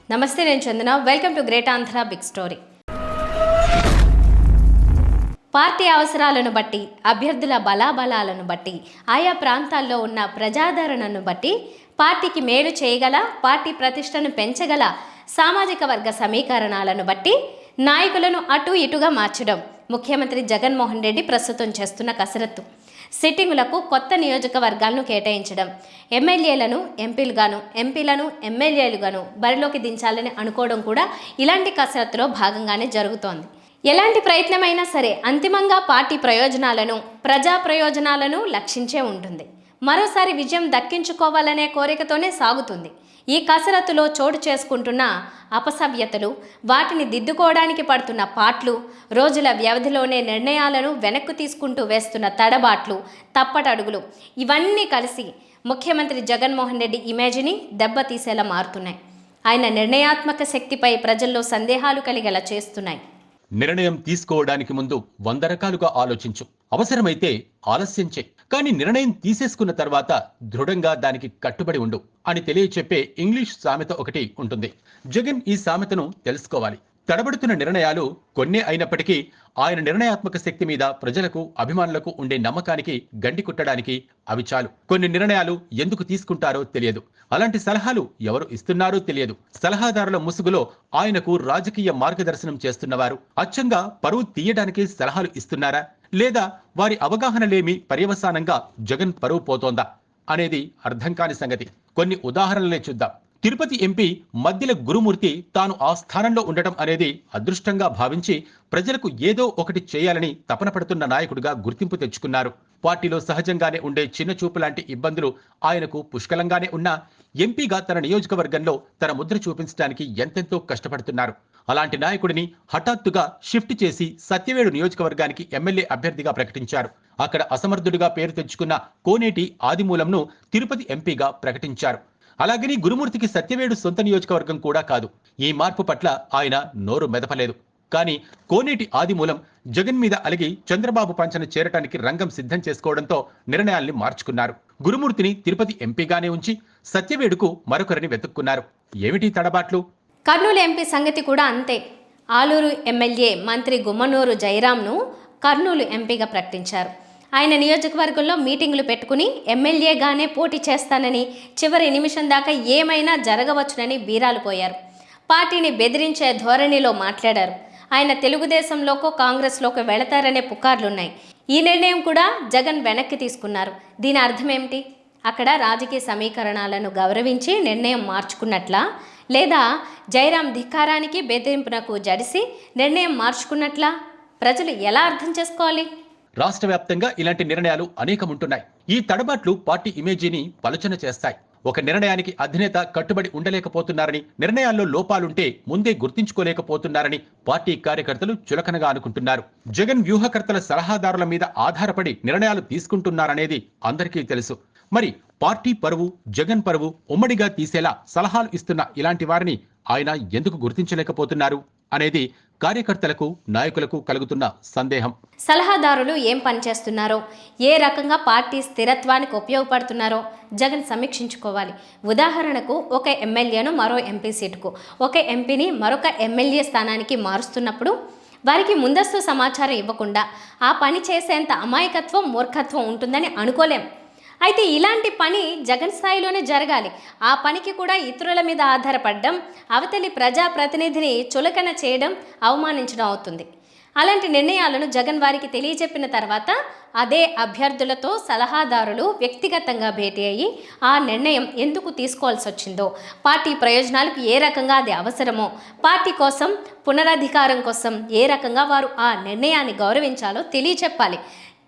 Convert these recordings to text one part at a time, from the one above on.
నమస్తే, నేను Chandana. Welcome to great Andhra big story. Party అవసరాలను బట్టి, అభ్యర్థుల బలాబలాలను బట్టి, ఆయా ప్రాంతాల్లో ఉన్న ప్రజాదరణను బట్టి పార్టీకి మేలు చేయగల, పార్టీ ప్రతిష్టను పెంచగల సామాజిక వర్గ సమీకరణాలను బట్టి నాయకులను అటు ఇటుగా మార్చడం ముఖ్యమంత్రి జగన్మోహన్ రెడ్డి ప్రస్తుతం చేస్తున్న కసరత్తు. సిట్టింగులకు కొత్త నియోజకవర్గాలను కేటాయించడం, ఎమ్మెల్యేలను ఎంపీలుగాను, ఎంపీలను ఎమ్మెల్యేలుగాను బరిలోకి దించాలని అనుకోవడం కూడా ఇలాంటి కసరత్తులో భాగంగానే జరుగుతోంది. ఎలాంటి ప్రయత్నమైనా సరే అంతిమంగా పార్టీ ప్రయోజనాలను, ప్రజా ప్రయోజనాలను లక్షించే ఉంటుంది. మరోసారి విజయం దక్కించుకోవాలనే కోరికతోనే సాగుతుంది. ఈ కసరత్తులో చోటు చేసుకుంటున్న అపసవ్యతలు, వాటిని దిద్దుకోవడానికి పడుతున్న పాట్లు, రోజుల వ్యవధిలోనే నిర్ణయాలను వెనక్కు తీసుకుంటూ వేస్తున్న తడబాట్లు, తప్పటడుగులు, ఇవన్నీ కలిసి ముఖ్యమంత్రి జగన్మోహన్ రెడ్డి ఇమేజ్ని దెబ్బతీసేలా మారుతున్నాయి. ఆయన నిర్ణయాత్మక శక్తిపై ప్రజల్లో సందేహాలు కలిగేలా చేస్తున్నాయి. నిర్ణయం తీసుకోవడానికి ముందు 100 రకాలుగా ఆలోచించు, అవసరమైతే ఆలస్యం చేయి, కానీ నిర్ణయం తీసేసుకున్న తర్వాత దృఢంగా దానికి కట్టుబడి ఉండు అని తెలియచెప్పే ఇంగ్లీష్ సామెత ఒకటి ఉంటుంది. జగన్ ఈ సామెతను తెలుసుకోవాలి. తడబడుతున్న నిర్ణయాలు కొన్నే అయినప్పటికీ ఆయన నిర్ణయాత్మక శక్తి మీద ప్రజలకు, అభిమానులకు ఉండే నమ్మకానికి గండి కుట్టడానికి అవి చాలు. కొన్ని నిర్ణయాలు ఎందుకు తీసుకుంటారో తెలియదు, అలాంటి సలహాలు ఎవరు ఇస్తున్నారో తెలియదు. సలహాదారుల ముసుగులో ఆయనకు రాజకీయ మార్గదర్శనం చేస్తున్నవారు అచ్చంగా పరువు తీయడానికి సలహాలు ఇస్తున్నారా, లేదా వారి అవగాహన లేమి పర్యవసానంగా జగన్ పరువు పోతోందా అనేది అర్థం కాని సంగతి. కొన్ని ఉదాహరణలే చూద్దాం. తిరుపతి ఎంపీ మద్దిల గురుమూర్తి తాను ఆ స్థానంలో ఉండటం అనేది అదృష్టంగా భావించి ప్రజలకు ఏదో ఒకటి చేయాలని తపన పడుతున్న నాయకుడిగా గుర్తింపు తెచ్చుకున్నారు. పార్టీలో సహజంగానే ఉండే చిన్న చూపు లాంటి ఇబ్బందులు ఆయనకు పుష్కలంగానే ఉన్నా ఎంపీగా తన నియోజకవర్గంలో తన ముద్ర చూపించడానికి ఎంతెంతో కష్టపడుతున్నారు. అలాంటి నాయకుడిని హఠాత్తుగా షిఫ్ట్ చేసి సత్యవేడు నియోజకవర్గానికి ఎమ్మెల్యే అభ్యర్థిగా ప్రకటించారు. అక్కడ అసమర్థుడిగా పేరు తెచ్చుకున్న కోనేటి ఆదిమూలంను తిరుపతి ఎంపీగా ప్రకటించారు. అలాగని గురుమూర్తికి సత్యవేడు సొంత నియోజకవర్గం కూడా కాదు. ఈ మార్పు పట్ల ఆయన నోరు మెదపలేదు. కానీ కోనేటి ఆదిమూలం జగన్ మీద అలిగి చంద్రబాబు పంచన చేరటానికి రంగం సిద్ధం చేసుకోవడంతో నిర్ణయాల్ని మార్చుకున్నారు. గురుమూర్తిని తిరుపతి ఎంపీగానే ఉంచి సత్యవేడుకు మరొకరిని వెతుక్కున్నారు. ఏమిటి తడబాట్లు? కర్నూలు ఎంపీ సంగతి కూడా అంతే. ఆలూరు ఎమ్మెల్యే మంత్రి గుమ్మనూరు జయరాంను కర్నూలు ఎంపీగా ప్రకటించారు. ఆయన నియోజకవర్గంలో మీటింగులు పెట్టుకుని ఎమ్మెల్యేగానే పోటీ చేస్తానని, చివరి నిమిషం దాకా ఏమైనా జరగవచ్చునని బీరాలు పోయారు. పార్టీని బెదిరించే ధోరణిలో మాట్లాడారు. ఆయన తెలుగుదేశంలోకో కాంగ్రెస్లోకో వెళతారనే పుకార్లున్నాయి. ఈ నిర్ణయం కూడా జగన్ వెనక్కి తీసుకున్నారు. దీని అర్థం ఏమిటి? అక్కడ రాజకీయ సమీకరణాలను గౌరవించి నిర్ణయం మార్చుకున్నట్లా, లేదా జయరాం ధిక్కారానికి బెదిరింపునకు జడిసి నిర్ణయం మార్చుకున్నట్లా? ప్రజలు ఎలా అర్థం చేసుకోవాలి? రాష్ట్ర వ్యాప్తంగా ఇలాంటి నిర్ణయాలు అనేకముంటున్నాయి. ఈ తడబాట్లు పార్టీ ఇమేజీని పలుచన చేస్తాయి. ఒక నిర్ణయానికి అధినేత కట్టుబడి ఉండలేకపోతున్నారని, నిర్ణయాల్లో లోపాలుంటే ముందే గుర్తించుకోలేకపోతున్నారని పార్టీ కార్యకర్తలు చులకనగా అనుకుంటున్నారు. జగన్ వ్యూహకర్తల సలహాదారుల మీద ఆధారపడి నిర్ణయాలు తీసుకుంటున్నారనేది అందరికీ తెలుసు. మరి పార్టీ పరువు, జగన్ పరువు ఉమ్మడిగా తీసేలా సలహాలు ఇస్తున్న ఇలాంటి వారిని ఆయన ఎందుకు గుర్తించలేకపోతున్నారు అనేది కార్యకర్తలకు, నాయకులకు కలుగుతున్న సందేహం. సలహాదారులు ఏం పనిచేస్తున్నారో, ఏ రకంగా పార్టీ స్థిరత్వానికి ఉపయోగపడుతున్నారో జగన్ సమీక్షించుకోవాలి. ఉదాహరణకు, ఒక ఎమ్మెల్యేను మరో ఎంపీ సీటుకు, ఒక ఎంపీని మరొక ఎమ్మెల్యే స్థానానికి మారుస్తున్నప్పుడు వారికి ముందస్తు సమాచారం ఇవ్వకుండా ఆ పని చేసేంత అమాయకత్వం, మూర్ఖత్వం ఉంటుందని అనుకోలేం. అయితే ఇలాంటి పని జగన్ స్థాయిలోనే జరగాలి. ఆ పనికి కూడా ఇతరుల మీద ఆధారపడడం, అవతలి ప్రజాప్రతినిధిని చులకన చేయడం, అవమానించడం అవుతుంది. అలాంటి నిర్ణయాలను జగన్ వారికి తెలియజెప్పిన తర్వాత అదే అభ్యర్థులతో సలహాదారులు వ్యక్తిగతంగా భేటీ అయ్యి ఆ నిర్ణయం ఎందుకు తీసుకోవాల్సి వచ్చిందో, పార్టీ ప్రయోజనాలకు ఏ రకంగా అది అవసరమో, పార్టీ కోసం, పునరధికారం కోసం ఏ రకంగా వారు ఆ నిర్ణయాన్ని గౌరవించాలో తెలియచెప్పాలి,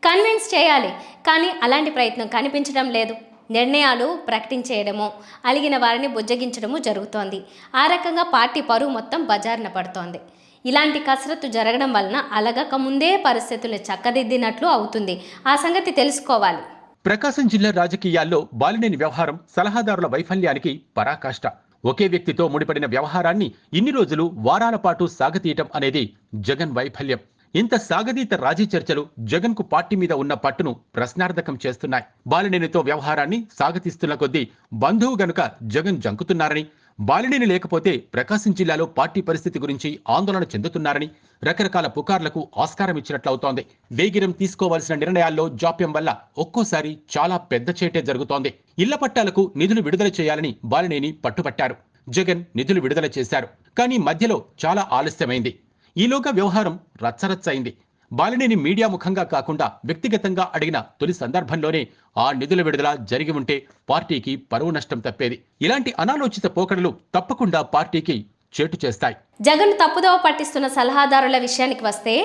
కన్విన్స్ చేయాలి. కానీ అలాంటి ప్రయత్నం కనిపించడం లేదు. నిర్ణయాలు ప్రకటించేయడము, అలిగిన వారిని బుజ్జగించడము జరుగుతోంది. ఆ రకంగా పార్టీ పరువు మొత్తం బజారున పడుతోంది. ఇలాంటి కసరత్తు జరగడం వలన అలగక ముందే పరిస్థితులు చక్కదిద్దినట్లు అవుతుంది. ఆ సంగతి తెలుసుకోవాలి. ప్రకాశం జిల్లా రాజకీయాల్లో బాలినేని వ్యవహారం సలహాదారుల వైఫల్యానికి పరాకాష్ట. ఒకే వ్యక్తితో ముడిపడిన వ్యవహారాన్ని ఇన్ని రోజులు, వారాల పాటు సాగతీయటం అనేది జగన్ వైఫల్యం. ఇంత సాగదీత రాజీ చర్చలు జగన్ కు పార్టీ మీద ఉన్న పట్టును ప్రశ్నార్థకం చేస్తున్నాయి. బాలినేనితో వ్యవహారాన్ని సాగతీస్తున్న కొద్దీ బంధువు గనుక జగన్ జంకుతున్నారని, బాలినేని లేకపోతే ప్రకాశం జిల్లాలో పార్టీ పరిస్థితి గురించి ఆందోళన చెందుతున్నారని, రకరకాల పుకార్లకు ఆస్కారం ఇచ్చినట్లవుతోంది. వేగిరం తీసుకోవాల్సిన నిర్ణయాల్లో జాప్యం వల్ల ఒక్కోసారి చాలా పెద్ద చేటే జరుగుతోంది. ఇళ్ల పట్టాలకు నిధులు విడుదల చేయాలని బాలినేని పట్టుపట్టారు. జగన్ నిధులు విడుదల చేశారు. కానీ మధ్యలో చాలా ఆలస్యమైంది. ఈలోగా వ్యవహారం రచ్చరచ్చయింది. బాలినేని మీడియా ముఖంగా కాకుండా వ్యక్తిగతంగా అడిగిన తొలి సందర్భంలోనే ఆ నిధుల విడుదల జరిగి ఉంటే పార్టీకి పరువు నష్టం తప్పేది. ఇలాంటి అనాలోచిత పోకడలు తప్పకుండా పార్టీకి చేటు చేస్తాయి. జగన్ తప్పుదోవ పట్టిస్తున్న సలహాదారుల విషయానికి వస్తే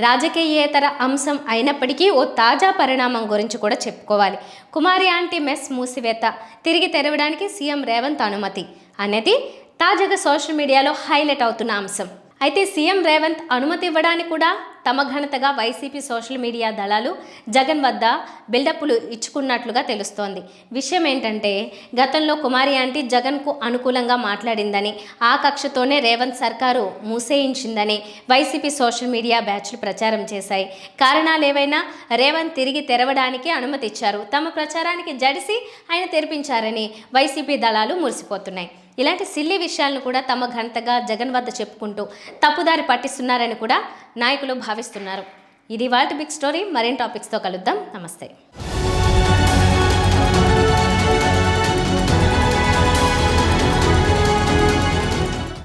రాజకీయేతర అంశం అయినప్పటికీ ఓ తాజా పరిణామం గురించి కూడా చెప్పుకోవాలి. కుమారి ఆంటీ మెస్ మూసివేత తిరిగి తెరవడానికి సీఎం రేవంత్ అనుమతి అనేది తాజాగా సోషల్ మీడియాలో హైలైట్ అవుతున్న అంశం. అయితే సీఎం రేవంత్ అనుమతి ఇవ్వడానికి కూడా తమ ఘనతగా వైసీపీ సోషల్ మీడియా దళాలు జగన్ వద్ద బిల్డప్లు ఇచ్చుకున్నట్లుగా తెలుస్తోంది. విషయం ఏంటంటే గతంలో కుమారి ఆంటీ జగన్కు అనుకూలంగా మాట్లాడిందని, ఆ కక్షతోనే రేవంత్ సర్కారు మూసేయించిందని వైసీపీ సోషల్ మీడియా బ్యాచ్లు ప్రచారం చేశాయి. కారణాలు ఏవైనా రేవంత్ తిరిగి తెరవడానికి అనుమతి ఇచ్చారు, తమ ప్రచారానికి జడిసి ఆయన తెరిపించారని వైసీపీ దళాలు మురిసిపోతున్నాయి. ఇలాంటి సిల్లీ విషయాలను కూడా తమ ఘనతగా జగన్ వద్ద చెప్పుకుంటూ తప్పుదారి పట్టిస్తున్నారని కూడా నాయకులు భావిస్తున్నారు. ఇది వాటి బిగ్ స్టోరీ. మరిన్ని టాపిక్స్తో కలుద్దాం. నమస్తే.